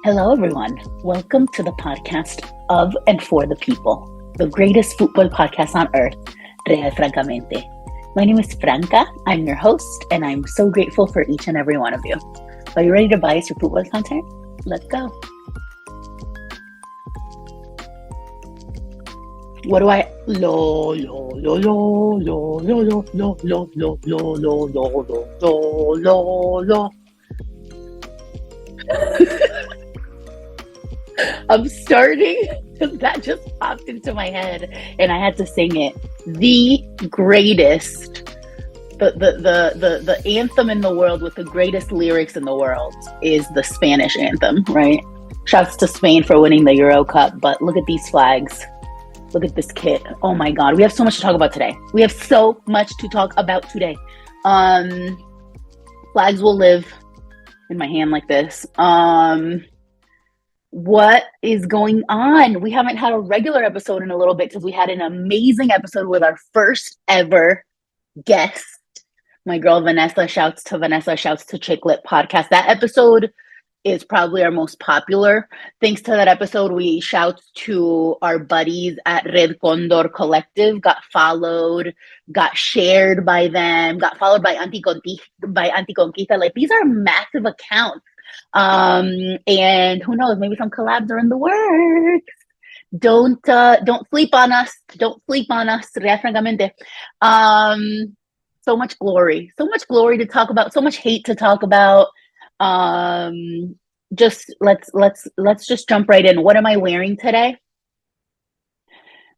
Hello, everyone. Welcome to the podcast of and for the people, the greatest football podcast on earth, Real Francamente. My name is Franca. I'm your host, and I'm so grateful for each and every one of you. Are you ready to buy us your football content? Let's go. What do I? Lo, lo, lo, lo, lo, lo, lo, lo, lo, lo, lo, lo, lo, lo, lo. I'm starting, that just popped into my head and I had to sing it. The greatest, the anthem in the world with the greatest lyrics in the world is the Spanish anthem, right? Shouts to Spain for winning the Euro Cup, but look at these flags. Look at this kit. Oh my God, we have so much to talk about today. Flags will live in my hand like this. What is going on? We haven't had a regular episode in a little bit because we had an amazing episode with our first ever guest. My girl Vanessa, shouts to Chicklet Podcast. That episode is probably our most popular. Thanks to that episode, we shout to our buddies at Red Condor Collective, got followed, got shared by them, got followed by Anticonquista. Like, these are massive accounts. And who knows, maybe some collabs are in the works. Don't sleep on us. Real Francamente. So much glory to talk about, so much hate to talk about. Just let's just jump right in. What am I wearing today?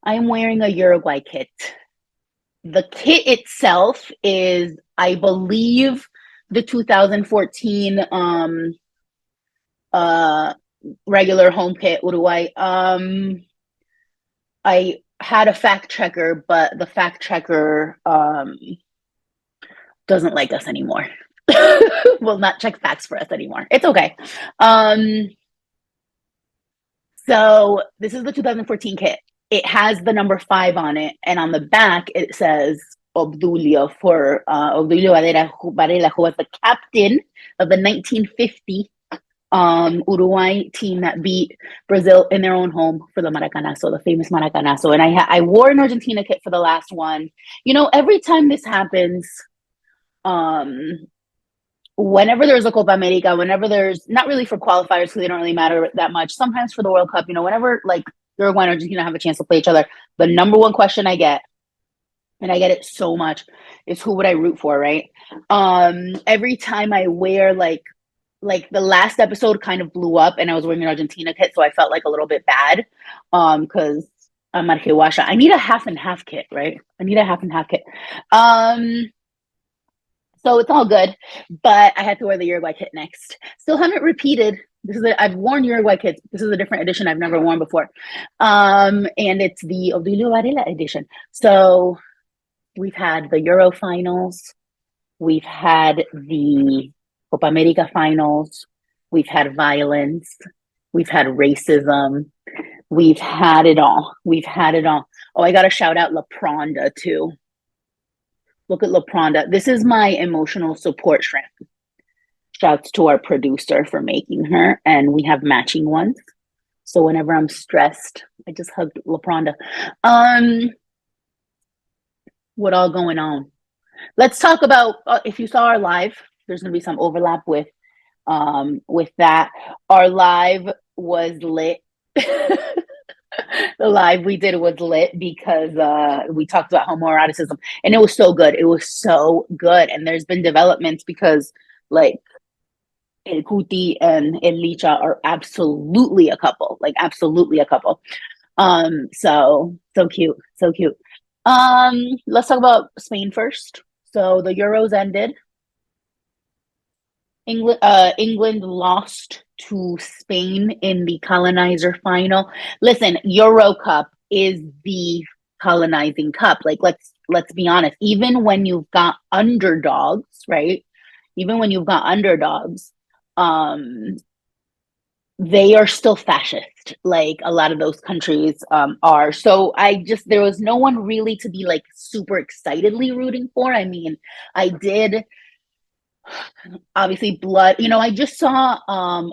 I am wearing a Uruguay kit. The kit itself is, I believe, the 2014 regular home kit, Uruguay. I had a fact checker, but the fact checker doesn't like us anymore. Will not check facts for us anymore. It's okay. So this is the 2014 kit. It has the number 5 on it, and on the back it says Obdulio for Obdulio Varela, who was the captain of the 1950 Uruguay team that beat Brazil in their own home for the Maracanazo, the famous Maracanazo. And I wore an Argentina kit for the last one. You know, every time this happens, whenever there's a Copa America, whenever there's, not really for qualifiers because they don't really matter that much, sometimes for the World Cup, you know, whenever like Uruguay and Argentina have a chance to play each other, the number one question I get, and I get it so much, is who would I root for, right? Every time I wear like the last episode kind of blew up and I was wearing an Argentina kit, so I felt like a little bit bad because I'm Arjehuasha. I need a half and half kit, right? So it's all good, but I had to wear the Uruguay kit next. Still haven't repeated. I've worn Uruguay kits. This is a different edition I've never worn before. And it's the Obdulio Varela edition. So we've had the Euro finals. We've had the Copa America finals. We've had violence. We've had racism. We've had it all. Oh, I got to shout out La Pronda too. Look at La Pronda. This is my emotional support shrimp. Shouts to our producer for making her. And we have matching ones. So whenever I'm stressed, I just hug La Pronda. What all going on? Let's talk about, if you saw our live, there's going to be some overlap with that. Our live was lit. The live we did was lit because we talked about homoeroticism, and it was so good. And there's been developments because like El Cuti and El Licha are absolutely a couple. So cute. Let's talk about Spain first. So the Euros ended. England lost to Spain in the colonizer final. Listen, Euro Cup is the colonizing cup. Like, let's be honest. Even when you've got underdogs, right? They are still fascist. Like a lot of those countries are. So there was no one really to be like super excitedly rooting for. I mean, I did. Obviously blood, I just saw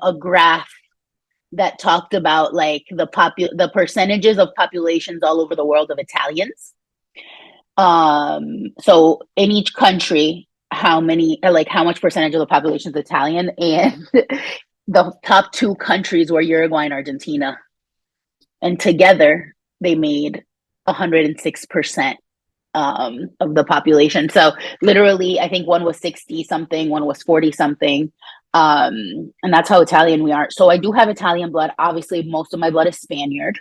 a graph that talked about like the percentages of populations all over the world of Italians. So in each country, how much percentage of the population is Italian, and the top two countries were Uruguay and Argentina, and together they made 106% of the population. So literally, I think one was 60 something, one was 40 something. And that's how Italian we are. So I do have Italian blood. Obviously, most of my blood is Spaniard.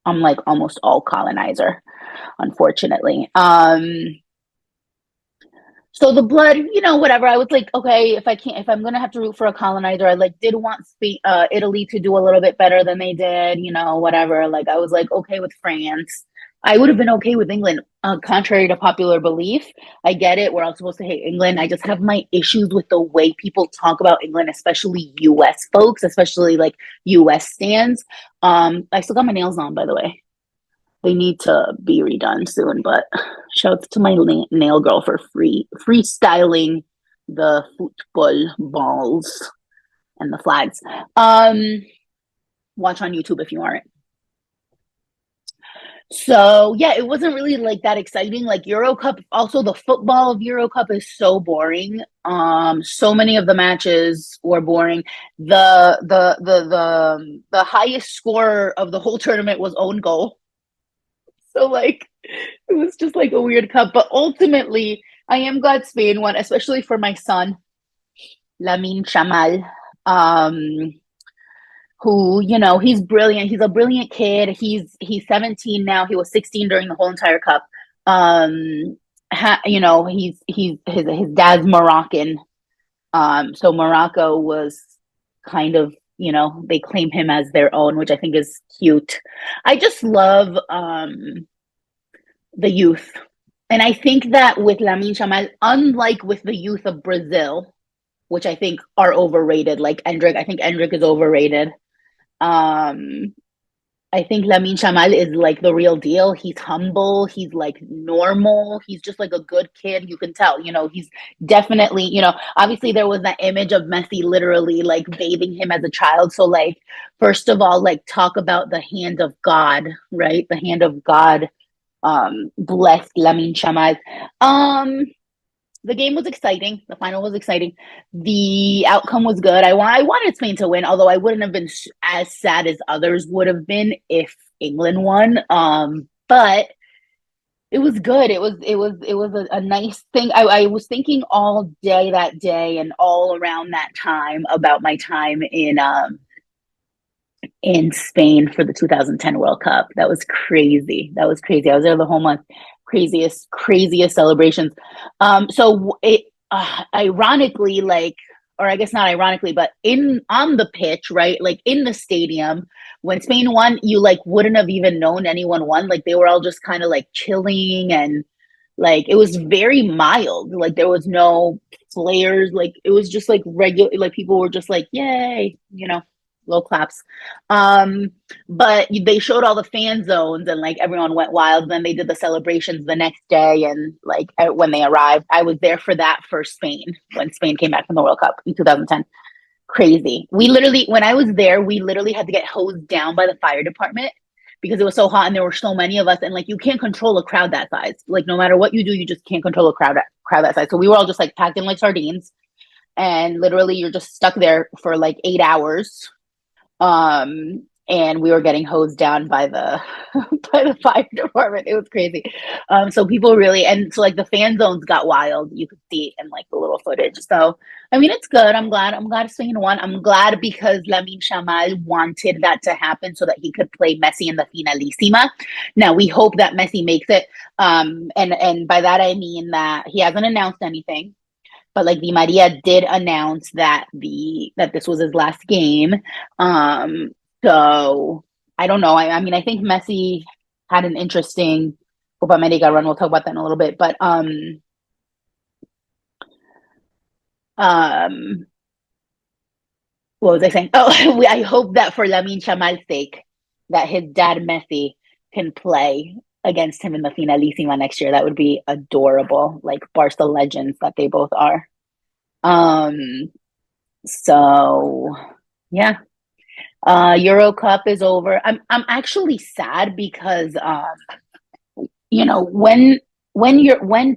I'm like almost all colonizer, unfortunately. So the blood, whatever. I was like, okay, if I'm gonna have to root for a colonizer, I like did want Italy to do a little bit better than they did, whatever. Like I was like okay with France. I would have been okay with England, contrary to popular belief. I get it. We're all supposed to hate England. I just have my issues with the way people talk about England, especially U.S. folks, especially like U.S. stands. I still got my nails on, by the way. They need to be redone soon, but shouts to my nail girl for freestyling the football balls and the flags. Watch on YouTube if you aren't. So yeah, it wasn't really like that exciting. Like Euro Cup, also the football of Euro Cup is so boring. So many of the matches were boring. The highest score of the whole tournament was own goal. So like it was just like a weird cup. But ultimately, I am glad Spain won, especially for my son, Lamine Yamal. Who, he's brilliant. He's a brilliant kid. He's 17 now. He was 16 during the whole entire cup. His dad's Moroccan. So Morocco was kind of, they claim him as their own, which I think is cute. I just love the youth. And I think that with Lamine Yamal, unlike with the youth of Brazil, which I think are overrated, like Endrick, I think Endrick is overrated. I think Lamine Yamal is like the real deal. He's humble. He's like normal. He's just like a good kid. You can tell, he's definitely, obviously there was that image of Messi literally like bathing him as a child. So like, first of all, like talk about the hand of God, right? The hand of God, blessed Lamine Yamal. The game was exciting. The final was exciting. The outcome was good. I wanted Spain to win, although I wouldn't have been as sad as others would have been if England won. But it was good. It was a nice thing. I was thinking all day that day and all around that time about my time in Spain for the 2010 World Cup. That was crazy. That was crazy. I was there the whole month. Craziest celebrations. So it ironically, like, or I guess not ironically, but on the pitch, right? Like in the stadium, when Spain won, you like wouldn't have even known anyone won. Like they were all just kind of like chilling and like it was very mild. Like there was no flares. Like it was just like regular. Like people were just like, "Yay!" Little claps. But they showed all the fan zones and like everyone went wild. Then they did the celebrations the next day. And like when they arrived, I was there for that for Spain when Spain came back from the World Cup in 2010. Crazy. When I was there, we literally had to get hosed down by the fire department because it was so hot and there were so many of us. And like, you can't control a crowd that size. Like no matter what you do, you just can't control a crowd that size. So we were all just like packed in like sardines. And literally you're just stuck there for like 8 hours, and we were getting hosed down by the by the fire department. It was crazy. So people really, and so like the fan zones got wild. You could see it in like the little footage. So I mean, it's good. I'm glad Spain won. I'm glad because Lamine Yamal wanted that to happen so that he could play Messi in the finalissima. Now we hope that Messi makes it. And by that I mean that he hasn't announced anything. But like Di Maria did announce that this was his last game. So I don't know. I mean, I think Messi had an interesting Copa America run. We'll talk about that in a little bit. But what was I saying? Oh, I hope that for Lamine Yamal's sake, that his dad Messi can play against him in the finalissima next year. That would be adorable, like Barca legends that they both are. So yeah. Euro Cup is over. I'm actually sad because you know, when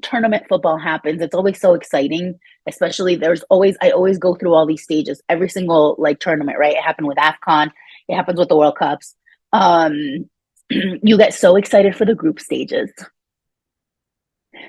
tournament football happens, it's always so exciting. Especially I always go through all these stages every single like tournament, right? It happened with AFCON, it happens with the World Cups. Um, you get so excited for the group stages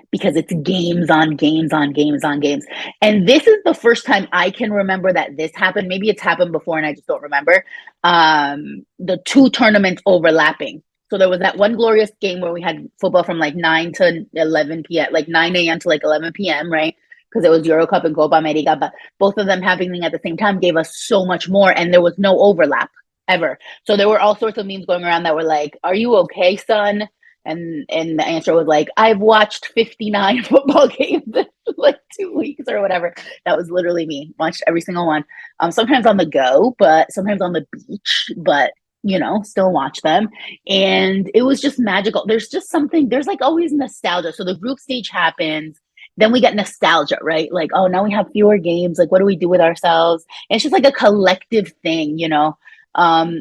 because it's games on games on games on games. And this is the first time I can remember that this happened. Maybe it's happened before and I just don't remember. The two tournaments overlapping. So there was that one glorious game where we had football from like 9 to 11 p.m., like 9 a.m. to like 11 p.m., right? Because it was Euro Cup and Copa America, but both of them happening at the same time gave us so much more, and there was no overlap ever. So there were all sorts of memes going around that were like, "Are you okay, son?" And the answer was like, I've watched 59 football games in like 2 weeks or whatever. That was literally me. Watched every single one. Sometimes on the go, but sometimes on the beach, but you know, still watch them. And it was just magical. There's just something, there's like always nostalgia. So the group stage happens, then we get nostalgia, right? Like, oh, now we have fewer games. Like, what do we do with ourselves? And it's just like a collective thing, you know.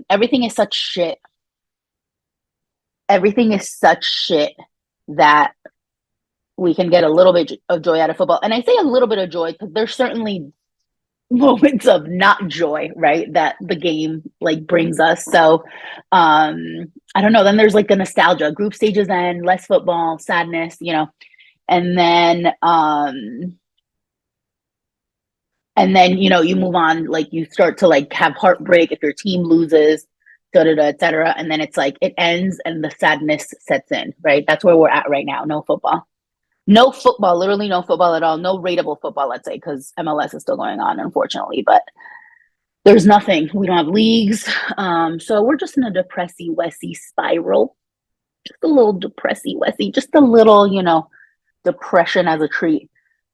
Everything is such shit. Everything is such shit that we can get a little bit of joy out of football. And I say a little bit of joy because there's certainly moments of not joy, right? That the game like brings us. So I don't know. Then there's like the nostalgia, group stages end, less football, sadness, you know. And then you know, you move on, like you start to like have heartbreak if your team loses, da da da, etc. And then it's like it ends and the sadness sets in, right? That's where we're at right now. No football. No football, literally no football at all. No rateable football, let's say, because MLS is still going on, unfortunately. But there's nothing. We don't have leagues. So we're just in a depressy Wessy spiral. Just a little depressy Wessy. Just a little, you know, depression as a treat.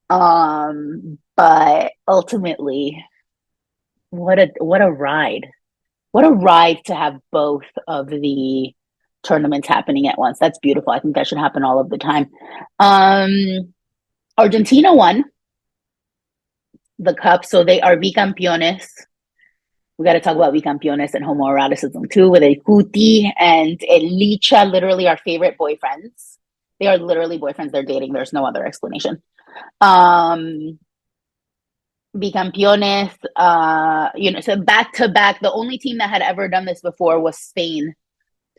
But ultimately, what a ride. What a ride to have both of the tournaments happening at once. That's beautiful. I think that should happen all of the time. Argentina won the cup, so they are bicampeones. We got to talk about bicampeones and homoeroticism too, with El Cuti and El Licha, literally our favorite boyfriends. They are literally boyfriends. They're dating. There's no other explanation. Bicampeones, you know, so back to back. The only team that had ever done this before was Spain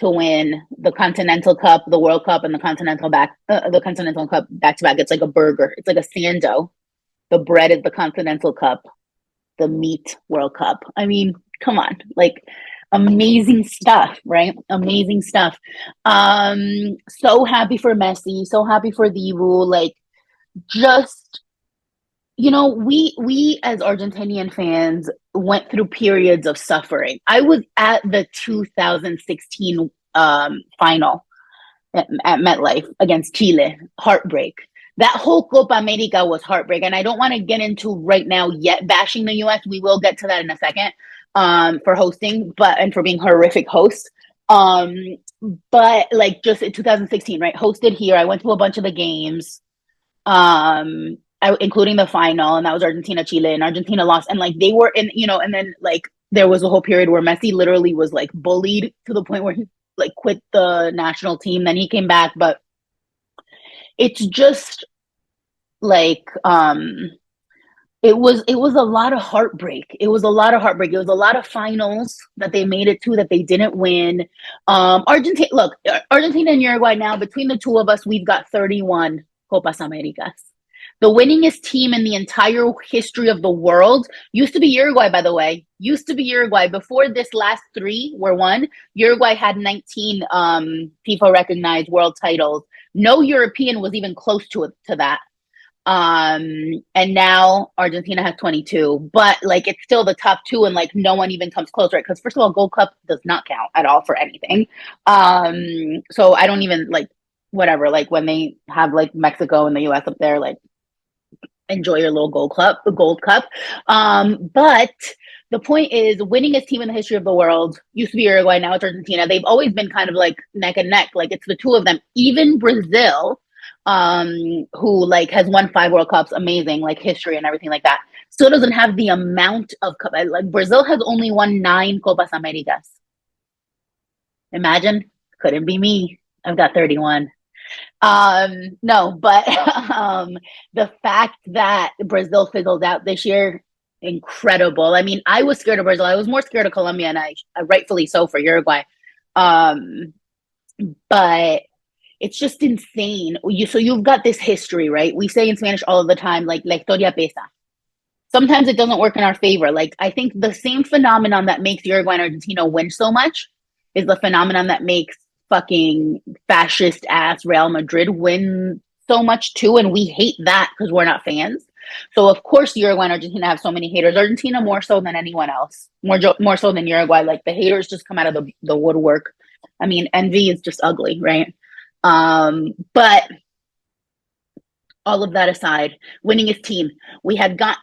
to win the Continental Cup, the World Cup, and the Continental Cup back to back. It's like a burger. It's like a sando. The bread is the Continental Cup, the meat World Cup. I mean, come on, like amazing stuff, right? Amazing stuff. So happy for Messi, so happy for Dibu. Like, just you know, we as Argentinian fans went through periods of suffering. I was at the 2016 final at MetLife against Chile. Heartbreak. That whole Copa America was heartbreak. And I don't want to get into right now yet bashing the US. We will get to that in a second for hosting, and for being horrific hosts. But like just in 2016, right? Hosted here. I went to a bunch of the games. Including the final, and that was Argentina Chile, and Argentina lost, and like they were in, you know, and then like there was a whole period where Messi literally was like bullied to the point where he like quit the national team. Then he came back, but it's just like it was a lot of heartbreak. It was a lot of heartbreak. It was a lot of finals that they made it to that they didn't win. Argentina and Uruguay now, between the two of us, we've got 31 Copas Americas. The winningest team in the entire history of the world used to be Uruguay, by the way. Used to be Uruguay. Before this last three were won, Uruguay had 19 FIFA recognized world titles. No European was even close to that. And now Argentina has 22, but like it's still the top two, and like no one even comes close, right? Because first of all, Gold Cup does not count at all for anything. So I don't even like whatever. Like when they have like Mexico and the US up there, like enjoy your little gold cup. But the point is, winningest team in the history of the world used to be Uruguay, now it's Argentina. They've always been kind of like neck and neck. Like it's the two of them. Even Brazil, who like has won 5 World Cups, amazing, like history and everything like that. Still doesn't have the amount of like Brazil has only won 9 Copas Americas. Imagine, couldn't be me. I've got 31. No, but the fact that Brazil fizzled out this year, incredible. I mean, I was scared of Brazil. I was more scared of Colombia, and I rightfully so for Uruguay. Um, but it's just insane. So you've got this history, right? We say in Spanish all of the time, like la historia pesa. Sometimes it doesn't work in our favor. Like I think the same phenomenon that makes Uruguay and Argentina win so much is the phenomenon that makes fucking fascist ass Real Madrid win so much too, and we hate that because we're not fans. So of course Uruguay and Argentina have so many haters. Argentina more so than anyone else, more so than Uruguay. Like the haters just come out of the woodwork. I mean, envy is just ugly, right? But all of that aside, winning his team,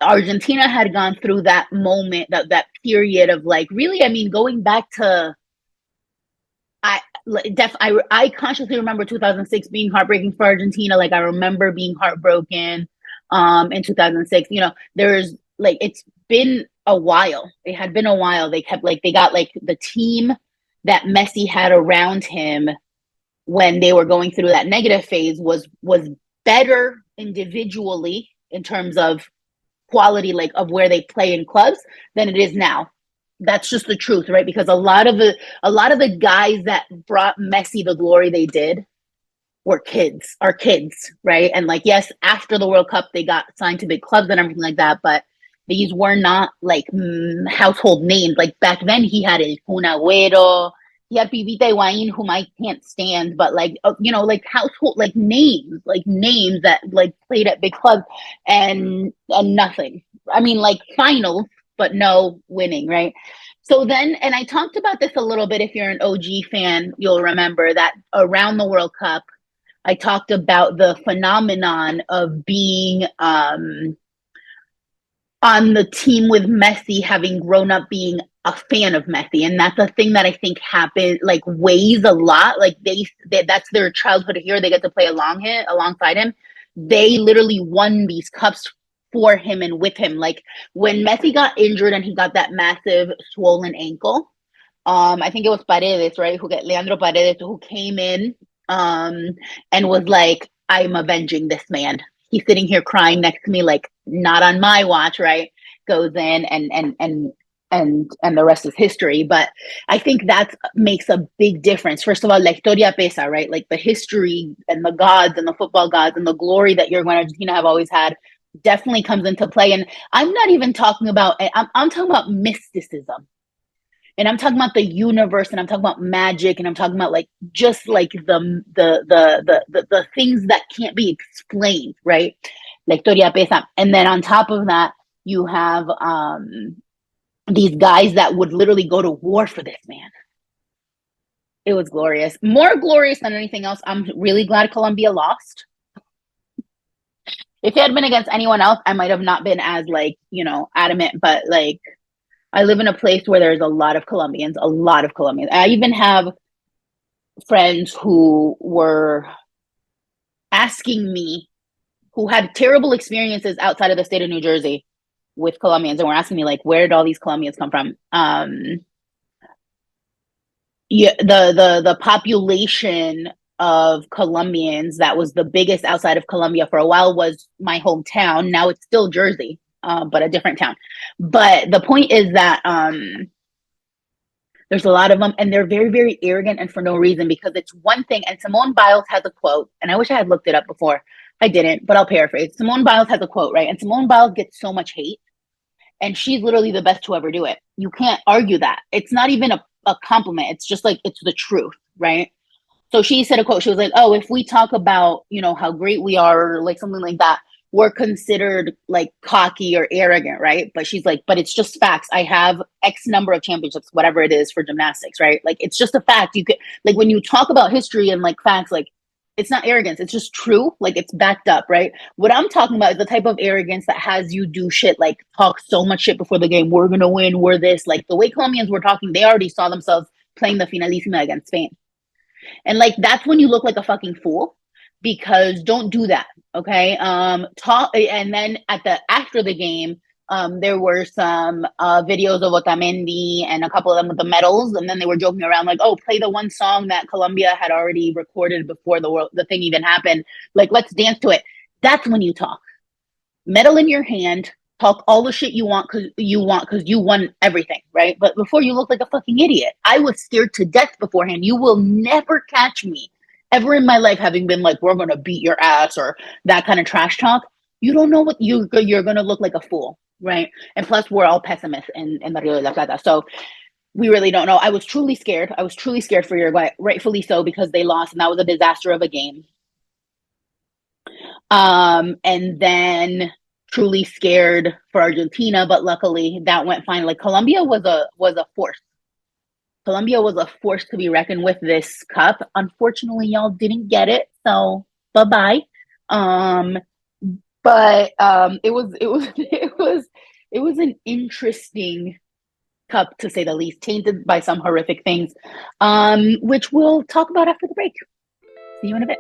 Argentina had gone through that moment, that period of like really, I mean, going back to I consciously remember 2006 being heartbreaking for Argentina. Like I remember being heartbroken in 2006. You know, there's like it's been a while. It had been a while. They got like the team that Messi had around him when they were going through that negative phase was better individually in terms of quality, like of where they play in clubs, than it is now. That's just the truth, right? Because a lot of the guys that brought Messi the glory they did are kids, right? And like, yes, after the World Cup, they got signed to big clubs and everything like that, but these were not like household names. Like back then, he had El Kun Agüero, he had Pibita Higuain, whom I can't stand, but like you know, like household names that like played at big clubs and nothing. I mean, like finals, but no winning, right? So then, and I talked about this a little bit. If you're an OG fan, you'll remember that around the World Cup, I talked about the phenomenon of being on the team with Messi, having grown up being a fan of Messi. And that's a thing that I think happened, like weighs a lot. Like that's their childhood hero. They get to play alongside him. They literally won these cups for him and with him. Like when Messi got injured and he got that massive swollen ankle, I think it was Paredes, right? Leandro Paredes, who came in and was like, I'm avenging this man. He's sitting here crying next to me, like, not on my watch, right? Goes in and the rest is history. But I think that makes a big difference. First of all, la historia pesa, right? Like the history and the gods and the football gods and the glory that Uruguay and Argentina have always had definitely comes into play. And I'm not even talking about, I'm talking about mysticism. And I'm talking about the universe, and I'm talking about magic, and I'm talking about like just like the things that can't be explained, right? La historia pesa. And then on top of that, you have these guys that would literally go to war for this man. It was glorious, more glorious than anything else. I'm really glad Colombia lost. If it had been against anyone else, I might have not been as like, you know, adamant, but like I live in a place where there's a lot of Colombians. I even have friends who were asking me, who had terrible experiences outside of the state of New Jersey with Colombians, and were asking me like, where did all these Colombians come from? Yeah, the population of Colombians that was the biggest outside of Colombia for a while was my hometown. Now it's still Jersey. But a different town. But the point is that there's a lot of them, and they're very, very arrogant and for no reason, because it's one thing. And Simone Biles has a quote, and I wish I had looked it up before. I didn't, but I'll paraphrase. Simone Biles has a quote, right? And Simone Biles gets so much hate, and she's literally the best to ever do it. You can't argue that. It's not even a compliment. It's just like, it's the truth, right? So she said a quote. She was like, oh, if we talk about, you know, how great we are, or like something like that, we're considered like cocky or arrogant, right? But she's like, but it's just facts. I have X number of championships, whatever it is, for gymnastics, right? Like, it's just a fact. You could, like, when you talk about history and like facts, like, it's not arrogance. It's just true. Like, it's backed up, right? What I'm talking about is the type of arrogance that has you do shit, like talk so much shit before the game. We're going to win. We're this. Like, the way Colombians were talking, they already saw themselves playing the finalissima against Spain. And like, that's when you look like a fucking fool, because don't do that. Okay. Talk. And then after the game, There were some videos of Otamendi and a couple of them with the medals, and then they were joking around like, "Oh, play the one song that Colombia had already recorded before the thing even happened. Like, let's dance to it." That's when you talk. Medal in your hand, talk all the shit you won everything, right? But before you look like a fucking idiot. I was scared to death beforehand. You will never catch me ever in my life having been like, "We're gonna beat your ass" or that kind of trash talk. You don't know what you're gonna look like a fool, right? And plus, we're all pessimists in the Rio de la Plata, so we really don't know. I was truly scared. I was truly scared for Uruguay, rightfully so, because they lost, and that was a disaster of a game. And then truly scared for Argentina, but luckily that went fine. Like Colombia was a force. Colombia was a force to be reckoned with this cup. Unfortunately, y'all didn't get it, so bye bye. Um, but it was an interesting cup to say the least, tainted by some horrific things, which we'll talk about after the break. See you in a bit.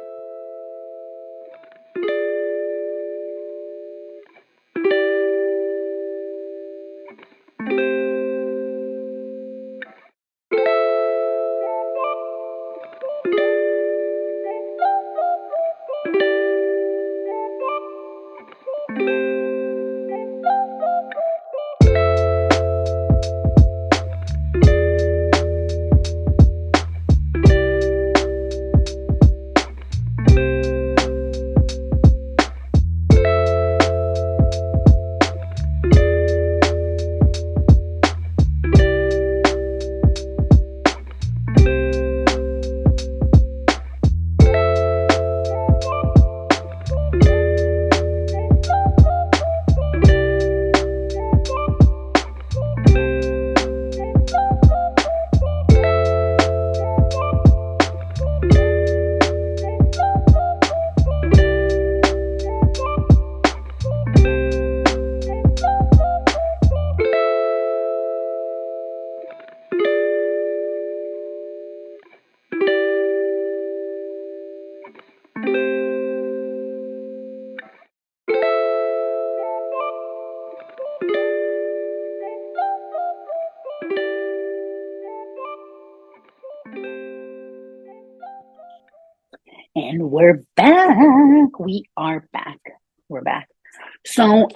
And we're back. We are back. We're back. So,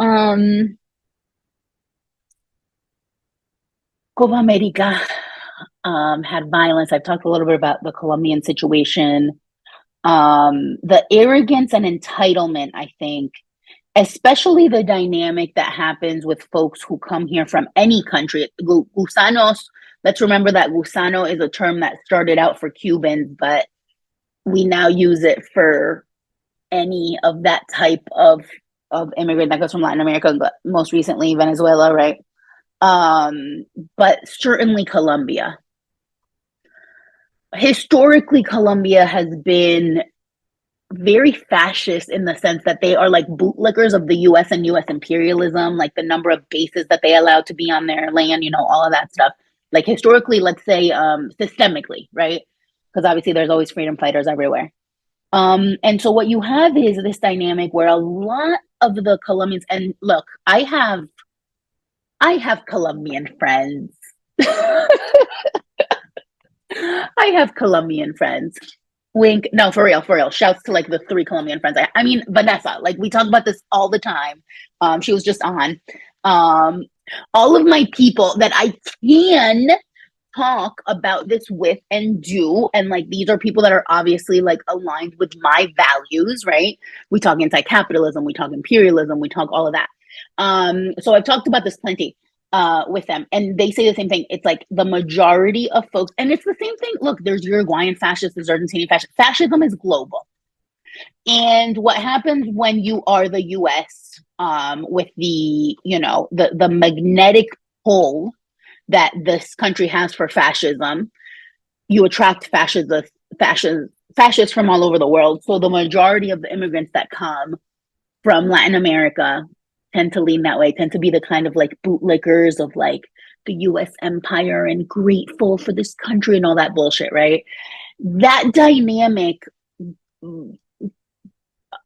Copa America had violence. I've talked a little bit about the Colombian situation. The arrogance and entitlement, I think, especially the dynamic that happens with folks who come here from any country. Gusanos, let's remember that gusano is a term that started out for Cubans, but we now use it for any of that type of immigrant that goes from Latin America, but most recently Venezuela, right? But certainly Colombia. Historically, Colombia has been very fascist in the sense that they are like bootlickers of the US and US imperialism, like the number of bases that they allow to be on their land, you know, all of that stuff. Like historically, let's say systemically, right? Because obviously there's always freedom fighters everywhere. And so what you have is this dynamic where a lot of the Colombians, and look, I have Colombian friends. I have Colombian friends. Wink. No, for real, for real. Shouts to like the 3 Colombian friends. I mean, Vanessa, like we talk about this all the time. She was just on. All of my people that I can talk about this with and do, and like these are people that are obviously like aligned with my values, right? We talk anti-capitalism, we talk imperialism, we talk all of that. So I've talked about this plenty with them, and they say the same thing. It's like the majority of folks, and it's the same thing. Look, there's Uruguayan fascists, there's Argentinian fascists. Fascism is global. And what happens when you are the US, with the, you know, the magnetic pull that this country has for fascism, you attract fascists from all over the world. So the majority of the immigrants that come from Latin America tend to lean that way, tend to be the kind of like bootlickers of like the US empire and grateful for this country and all that bullshit, right? That dynamic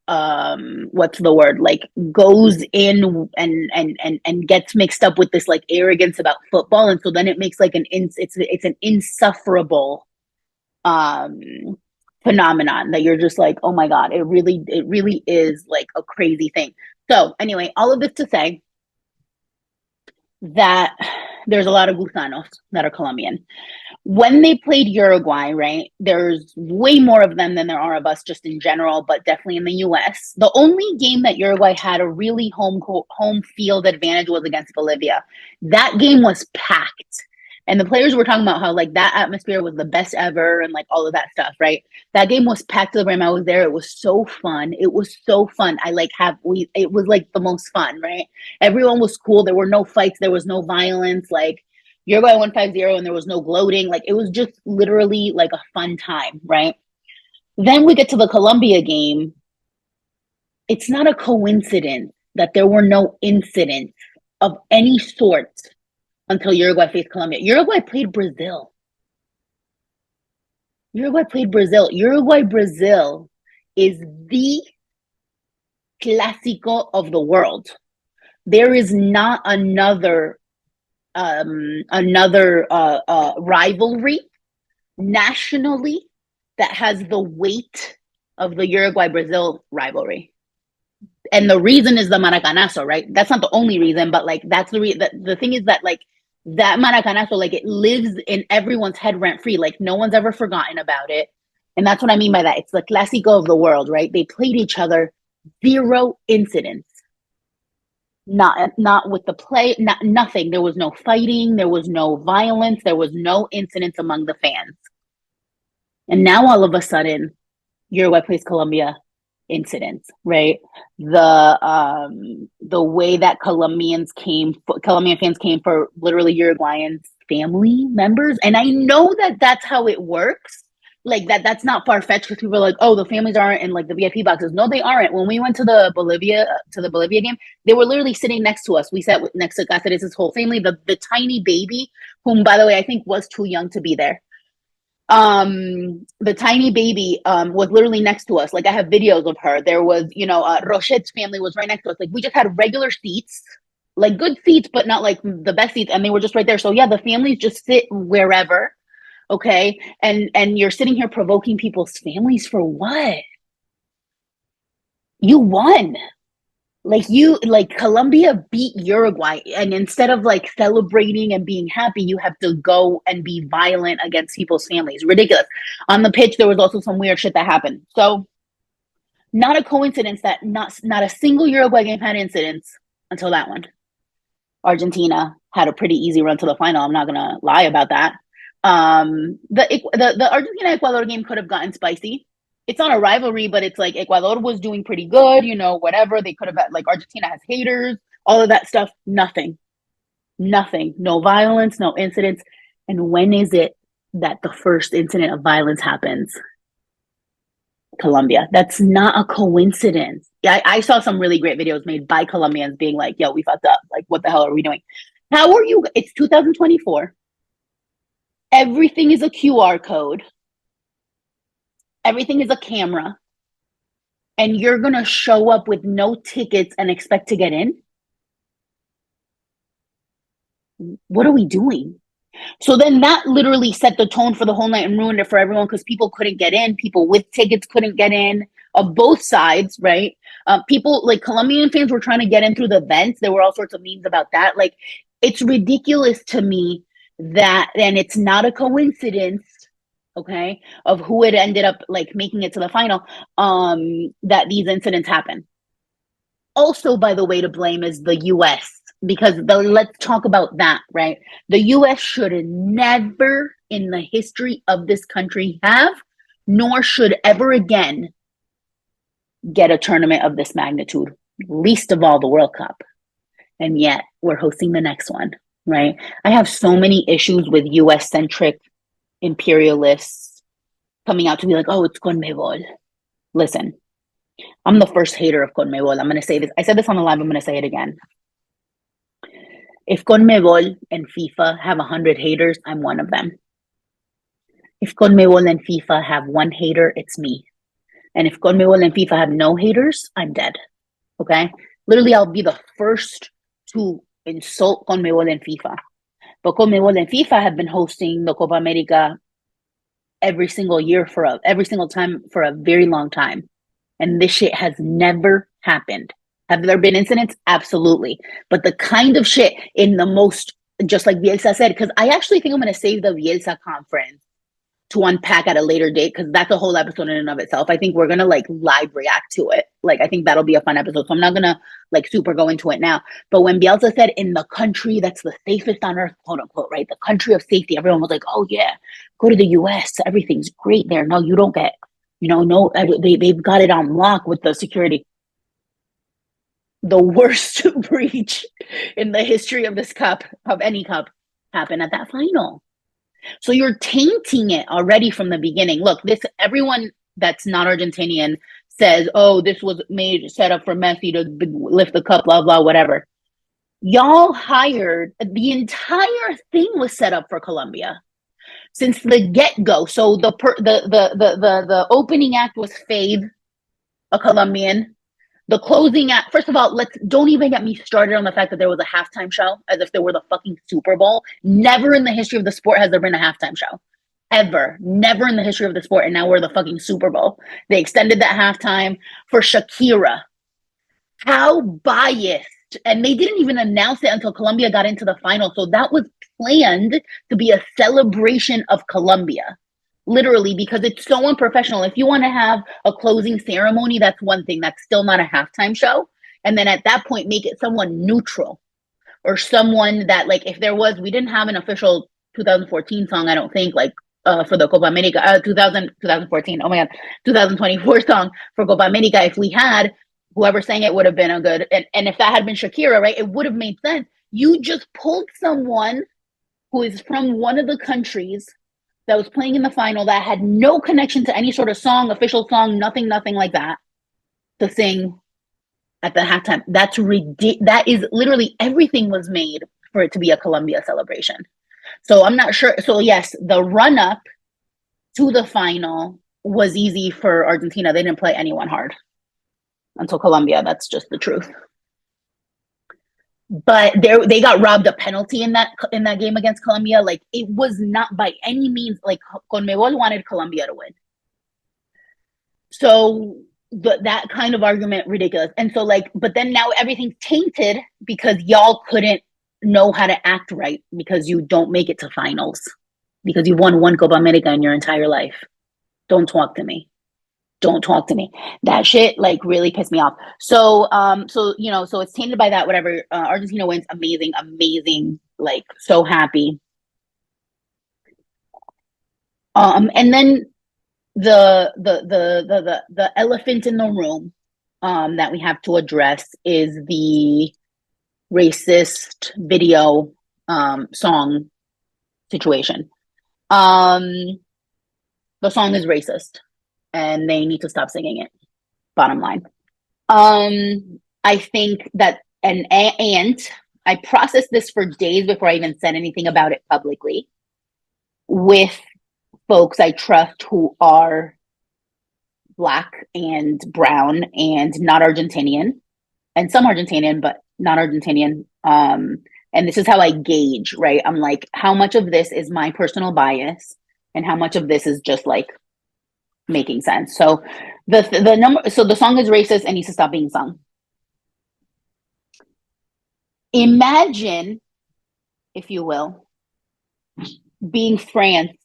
what's the word, like goes in and gets mixed up with this like arrogance about football, and so then it makes like it's an insufferable um phenomenon that you're just like, oh my god, it really is like a crazy thing. So anyway, all of this to say that there's a lot of gusanos that are Colombian. When they played Uruguay, right, there's way more of them than there are of us just in general, but definitely in the US. The only game that Uruguay had a really home field advantage was against Bolivia. That game was packed. And the players were talking about how like that atmosphere was the best ever and like all of that stuff, right? That game was packed to the brim. I was there. It was so fun. It was so fun. It was like the most fun, right? Everyone was cool. There were no fights. There was no violence. Like Uruguay won 5-0 and there was no gloating. Like it was just literally like a fun time, right? Then we get to the Colombia game. It's not a coincidence that there were no incidents of any sort until Uruguay faced Colombia. Uruguay played Brazil. Uruguay-Brazil is the clásico of the world. There is not another rivalry nationally that has the weight of the Uruguay-Brazil rivalry. And the reason is the Maracanazo, right? That's not the only reason, but like that's the thing is that like that Maracanazo, like it lives in everyone's head rent free. Like no one's ever forgotten about it. And that's what I mean by that. It's the Clásico of the world, right? They played each other, 0 incidents. Not with the play, nothing. There was no fighting, there was no violence, there was no incidents among the fans. And now all of a sudden, Uruguay plays Colombia, incidents, right? The way that Colombian fans came for literally Uruguayan family members, and I know that that's how it works. Like that's not far fetched because people are like, oh, the families aren't in like the VIP boxes. No, they aren't. When we went to the Bolivia game, they were literally sitting next to us. We sat next to Cáceres' whole family. The tiny baby, whom by the way I think was too young to be there. The tiny baby was literally next to us. Like I have videos of her. There was, Rochet's family was right next to us. Like we just had regular seats, like good seats, but not like the best seats, and they were just right there. So yeah, the families just sit wherever. Okay. And you're sitting here provoking people's families for what? You won. Like Colombia beat Uruguay, and instead of like celebrating and being happy, you have to go and be violent against people's families. Ridiculous. On the pitch, there was also some weird shit that happened. So not a coincidence that not a single Uruguay game had incidents until that one. Argentina had a pretty easy run to the final. I'm not gonna lie about that. The Argentina Ecuador game could have gotten spicy. It's not a rivalry, but it's like Ecuador was doing pretty good, whatever. They could have like Argentina has haters, all of that stuff. Nothing. No violence, no incidents. And when is it that the first incident of violence happens? Colombia. That's not a coincidence. I saw some really great videos made by Colombians being like, yo, we fucked up. Like, what the hell are we doing? How are you? It's 2024. Everything is a QR code. Everything is a camera. And you're going to show up with no tickets and expect to get in? What are we doing? So then that literally set the tone for the whole night and ruined it for everyone because people couldn't get in. People with tickets couldn't get in of both sides, right? People like Colombian fans were trying to get in through the vents. There were all sorts of memes about that. Like, it's ridiculous to me that, and it's not a coincidence, okay, of who it ended up like making it to the final, that these incidents happen. Also, by the way, to blame is the US, because let's talk about that, right? The US should never in the history of this country have, nor should ever again get a tournament of this magnitude, least of all the World Cup. And yet we're hosting the next one, right? I have so many issues with US-centric imperialists coming out to be like, oh, it's CONMEBOL. Listen, I'm the first hater of CONMEBOL. I'm going to say this. I said this on the live. I'm going to say it again. If CONMEBOL and FIFA have 100 haters, I'm one of them. If CONMEBOL and FIFA have one hater, it's me. And if CONMEBOL and FIFA have no haters, I'm dead. Okay? Literally, I'll be the first to insult CONMEBOL and FIFA. But CONMEBOL and FIFA have been hosting the Copa America every single time for a very long time. And this shit has never happened. Have there been incidents? Absolutely. But the kind of shit in the most, just like Bielsa said, because I actually think I'm going to save the Bielsa conference to unpack at a later date, because that's a whole episode in and of itself. I think we're going to like live react to it. Like, I think that'll be a fun episode. So I'm not going to like super go into it now. But when Bielsa said in the country that's the safest on earth, quote unquote, right? The country of safety, everyone was like, oh yeah, go to the US. Everything's great there. No, you don't get, they've got it on lock with the security. The worst breach in the history of this cup, of any cup, happened at that final. So you're tainting it already from the beginning. Look, everyone that's not Argentinian says, oh, this was set up for Messi to lift the cup, blah, blah, whatever. Y'all hired, the entire thing was set up for Colombia since the get-go. So the opening act was Fade, a Colombian. The closing act, first of all, don't even get me started on the fact that there was a halftime show as if there were the fucking Super Bowl. Never in the history of the sport has there been a halftime show. Ever. Never in the history of the sport. And now we're the fucking Super Bowl. They extended that halftime for Shakira. How biased. And they didn't even announce it until Colombia got into the final. So that was planned to be a celebration of Colombia. Literally, because it's so unprofessional. If you want to have a closing ceremony, that's one thing. That's still not a halftime show. And then at that point, make it someone neutral or someone that, like, if there was, we didn't have an official 2014 song, I don't think, like, for the Copa America, 2014, oh my God, 2024 song for Copa America. If we had, whoever sang it would have been a good, and if that had been Shakira, right, it would have made sense. You just pulled someone who is from one of the countries that was playing in the final that had no connection to any sort of song, official song, nothing like that, to sing at the halftime. That is literally, everything was made for it to be a Colombia celebration. So I'm not sure. So yes, the run up to the final was easy for Argentina. They didn't play anyone hard until Colombia. That's just the truth. But they got robbed a penalty in that game against Colombia. Like, it was not by any means, like, CONMEBOL wanted Colombia to win. So that kind of argument, ridiculous. And so, like, but then now everything's tainted because y'all couldn't know how to act right because you don't make it to finals because you won one Copa America in your entire life. Don't talk to me. Don't talk to me. That shit, like, really pissed me off. So so it's tainted by that, whatever. Argentina wins. Amazing, like, so happy. And then the elephant in the room that we have to address is the racist video song situation. The song is racist. And they need to stop singing it. Bottom line. I think that, and I processed this for days before I even said anything about it publicly with folks I trust who are Black and brown and not Argentinian, and some Argentinian, but not Argentinian. And this is how I gauge, right? I'm like, how much of this is my personal bias and how much of this is just like making sense. So the song is racist and needs to stop being sung. Imagine, if you will, being France,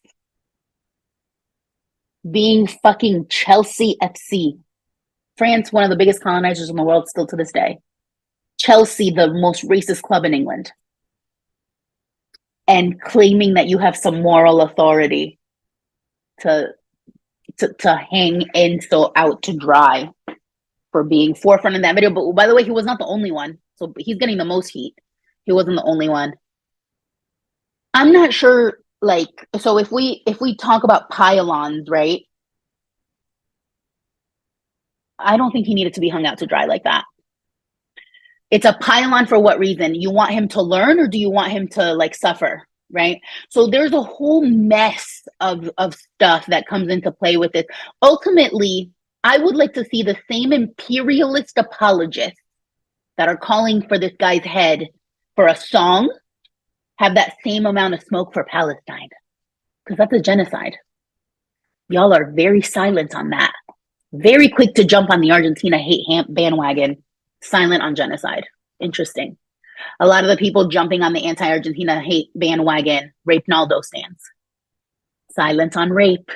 being fucking Chelsea FC. France, one of the biggest colonizers in the world still to this day. Chelsea, the most racist club in England. And claiming that you have some moral authority to hang Enzo out to dry for being forefront in that video. But by the way, he was not the only one. So he's getting the most heat. He wasn't the only one. I'm not sure, like, so if we talk about pylons, right? I don't think he needed to be hung out to dry like that. It's a pylon for what reason? You want him to learn or do you want him to, like, suffer? Right? So there's a whole mess of stuff that comes into play with it. Ultimately, I would like to see the same imperialist apologists that are calling for this guy's head for a song have that same amount of smoke for Palestine, because that's a genocide. Y'all are very silent on that. Very quick to jump on the Argentina hate bandwagon, silent on genocide. Interesting. A lot of the people jumping on the anti-Argentina hate bandwagon, Rape Naldo stands. Silent on rape.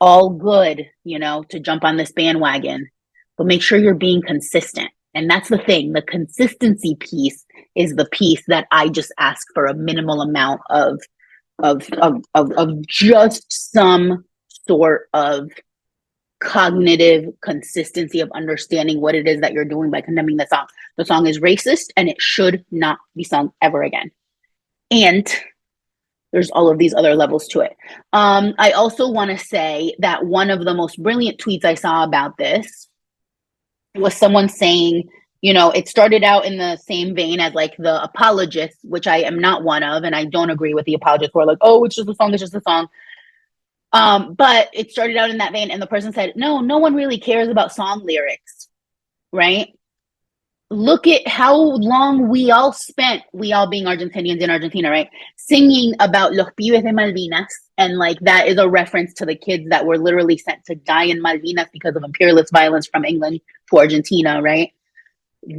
All good, to jump on this bandwagon, but make sure you're being consistent. And that's the thing. The consistency piece is the piece that I just ask for a minimal amount of just some sort of cognitive consistency of understanding what it is that you're doing by condemning the song. The song is racist and it should not be sung ever again. And there's all of these other levels to it. I also want to say that one of the most brilliant tweets I saw about this was someone saying, it started out in the same vein as like the apologists, which I am not one of, and I don't agree with the apologists who are like, oh, it's just a song, it's just a song. But it started out in that vein, and the person said, no one really cares about song lyrics, right? Look at how long we all being Argentinians in Argentina, right? Singing about Los Pibes de Malvinas. And like that is a reference to the kids that were literally sent to die in Malvinas because of imperialist violence from England to Argentina, right?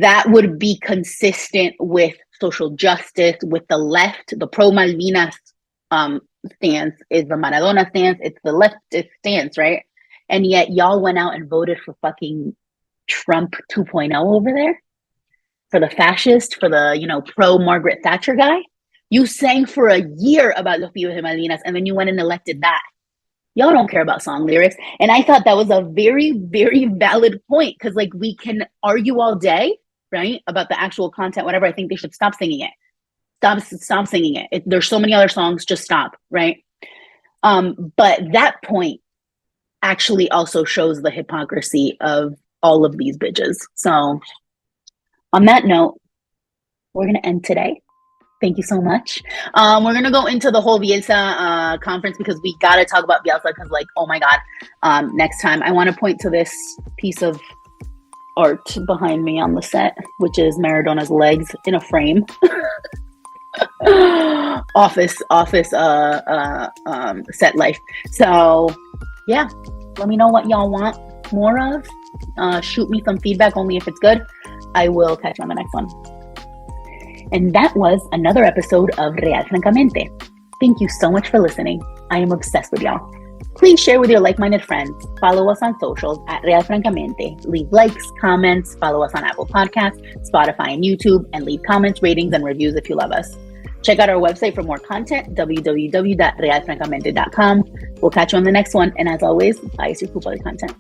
That would be consistent with social justice, with the left. The pro-Malvinas stance is the Maradona stance. It's the leftist stance, right? And yet y'all went out and voted for fucking Trump 2.0 over there. For the fascist, for the, pro-Margaret Thatcher guy. You sang for a year about Los Pibes de Malvinas, and then you went and elected that. Y'all don't care about song lyrics. And I thought that was a very, very valid point, because like we can argue all day, right, about the actual content, whatever. I think they should stop singing it. Stop singing it. There's so many other songs, just stop, right? But that point actually also shows the hypocrisy of all of these bitches. So on that note, we're going to end today. Thank you so much. We're going to go into the whole Bielsa conference because we got to talk about Bielsa because, like, oh my God, next time. I want to point to this piece of art behind me on the set, which is Maradona's legs in a frame. office set life. So, yeah, let me know what y'all want more of. Shoot me some feedback, only if it's good. I will catch you on the next one. And that was another episode of Real Francamente. Thank you so much for listening. I am obsessed with y'all. Please share with your like-minded friends. Follow us on socials at Real Francamente. Leave likes, comments, follow us on Apple Podcasts, Spotify, and YouTube, and leave comments, ratings, and reviews if you love us. Check out our website for more content, www.realfrancamente.com. We'll catch you on the next one. And as always, buy us your coupon content.